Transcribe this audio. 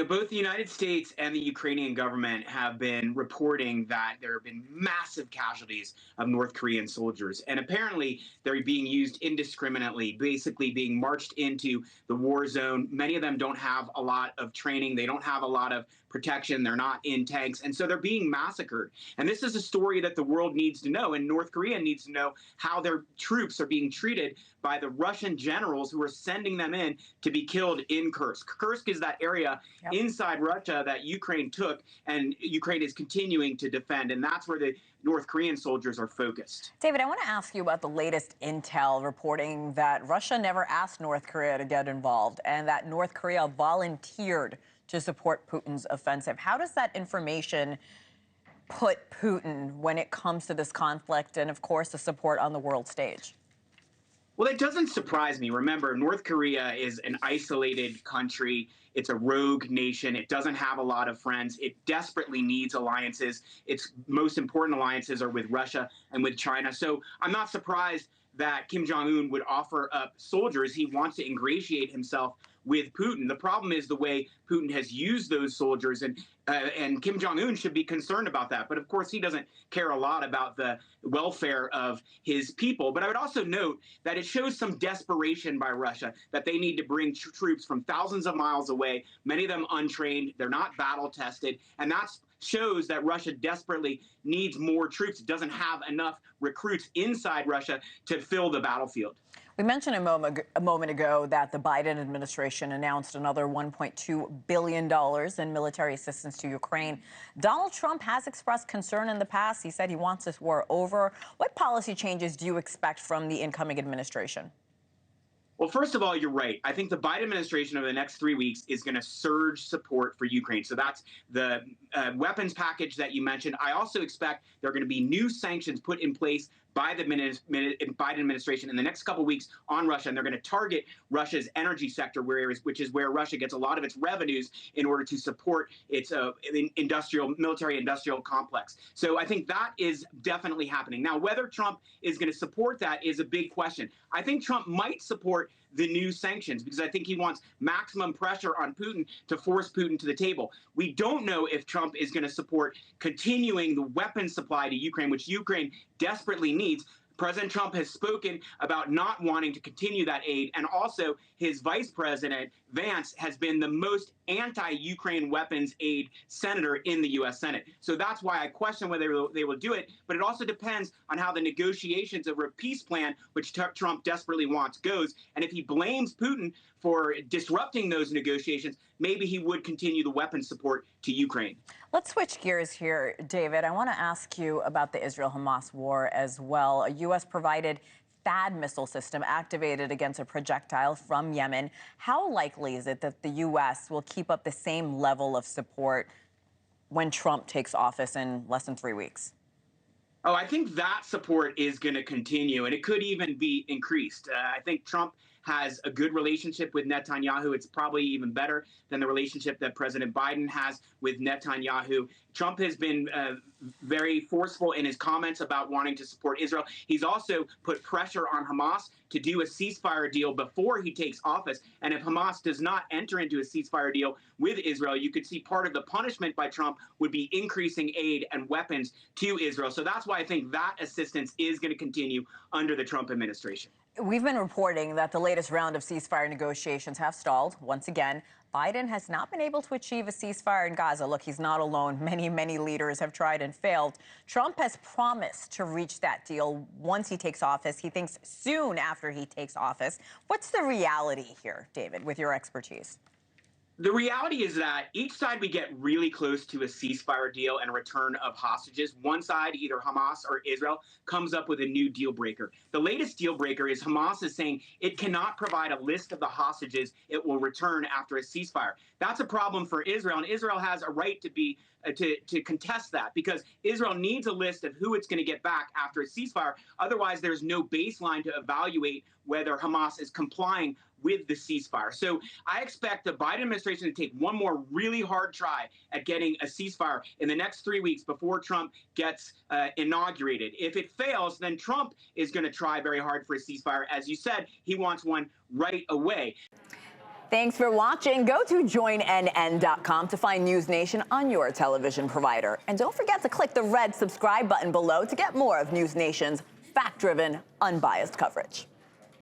Both the United States and the Ukrainian government have been reporting that there have been massive casualties of North Korean soldiers. And apparently, they're being used indiscriminately, basically being marched into the war zone. Many of them don't have a lot of training, they don't have a lot of protection, they're not in tanks. And so they're being massacred. And this is a story that the world needs to know. And North Korea needs to know how their troops are being treated by the Russian generals who are sending them in to be killed in Kursk. Kursk is that area inside Russia that Ukraine took, and Ukraine is continuing to defend. And that's where the North Korean soldiers are focused. David, I want to ask you about the latest intel reporting that Russia never asked North Korea to get involved and that North Korea volunteered to support Putin's offensive. How does that information put Putin when it comes to this conflict and, of course, the support on the world stage? Well, it doesn't surprise me. Remember, North Korea is an isolated country. It's a rogue nation. It doesn't have a lot of friends. It desperately needs alliances. Its most important alliances are with Russia and with China. So I'm not surprised that Kim Jong-un would offer up soldiers. He wants to ingratiate himself with Putin. The problem is the way Putin has used those soldiers, and Kim Jong-un should be concerned about that. But of course, he doesn't care a lot about the welfare of his people. But I would also note that it shows some desperation by Russia that they need to bring troops from thousands of miles away, many of them untrained, they're not battle tested, and that's shows that Russia desperately needs more troops. It doesn't have enough recruits inside Russia to fill the battlefield. We mentioned a moment ago that the Biden administration announced another $1.2 billion in military assistance to Ukraine. Donald Trump has expressed concern in the past. He said he wants this war over. What policy changes do you expect from the incoming administration? Well, first of all, you're right. I think the Biden administration over the next 3 weeks is going to surge support for Ukraine. So that's the weapons package that you mentioned. I also expect there are going to be new sanctions put in place by the Biden administration in the next couple of weeks on Russia, and they're going to target Russia's energy sector, which is where Russia gets a lot of its revenues in order to support its military-industrial complex. So I think that is definitely happening. Now, whether Trump is going to support that is a big question. I think Trump might support the new sanctions because I think he wants maximum pressure on Putin to force Putin to the table. We don't know if Trump is going to support continuing the weapons supply to Ukraine, which Ukraine desperately needs. President Trump has spoken about not wanting to continue that aid, and also his vice president, Vance, has been the most anti-Ukraine weapons aid senator in the U.S. Senate. So that's why I question whether they will do it, but it also depends on how the negotiations over a peace plan, which Trump desperately wants, goes. And if he blames Putin for disrupting those negotiations, maybe he would continue the weapons support to Ukraine. Let's switch gears here, David. I want to ask you about the Israel-Hamas war as well. A U.S.-provided THAAD missile system activated against a projectile from Yemen. How likely is it that the U.S. will keep up the same level of support when Trump takes office in less than 3 weeks? Oh, I think that support is going to continue, and it could even be increased. I think Trump has a good relationship with Netanyahu. It's probably even better than the relationship that President Biden has with Netanyahu. Trump has been very forceful in his comments about wanting to support Israel. He's also put pressure on Hamas to do a ceasefire deal before he takes office. And if Hamas does not enter into a ceasefire deal with Israel, you could see part of the punishment by Trump would be increasing aid and weapons to Israel. So that's why I think that assistance is going to continue under the Trump administration. We've been reporting that the latest round of ceasefire negotiations have stalled. Once again, Biden has not been able to achieve a ceasefire in Gaza. Look, he's not alone. Many leaders have tried and failed. Trump has promised to reach that deal once he takes office. He thinks soon after he takes office. What's the reality here, David, with your expertise? The reality is that each side we get really close to a ceasefire deal and a return of hostages. One side, either Hamas or Israel, comes up with a new deal breaker. The latest deal breaker is Hamas is saying it cannot provide a list of the hostages it will return after a ceasefire. That's a problem for Israel, and Israel has a right to be to contest that because Israel needs a list of who it's going to get back after a ceasefire. Otherwise, there's no baseline to evaluate whether Hamas is complying with the ceasefire. So I expect the Biden administration to take one more really hard try at getting a ceasefire in the next 3 weeks before Trump gets inaugurated. If it fails, then Trump is going to try very hard for a ceasefire. As you said, he wants one right away. Thanks for watching. Go to joinnn.com to find News Nation on your television provider. And don't forget to click the red subscribe button below to get more of News Nation's fact-driven, unbiased coverage.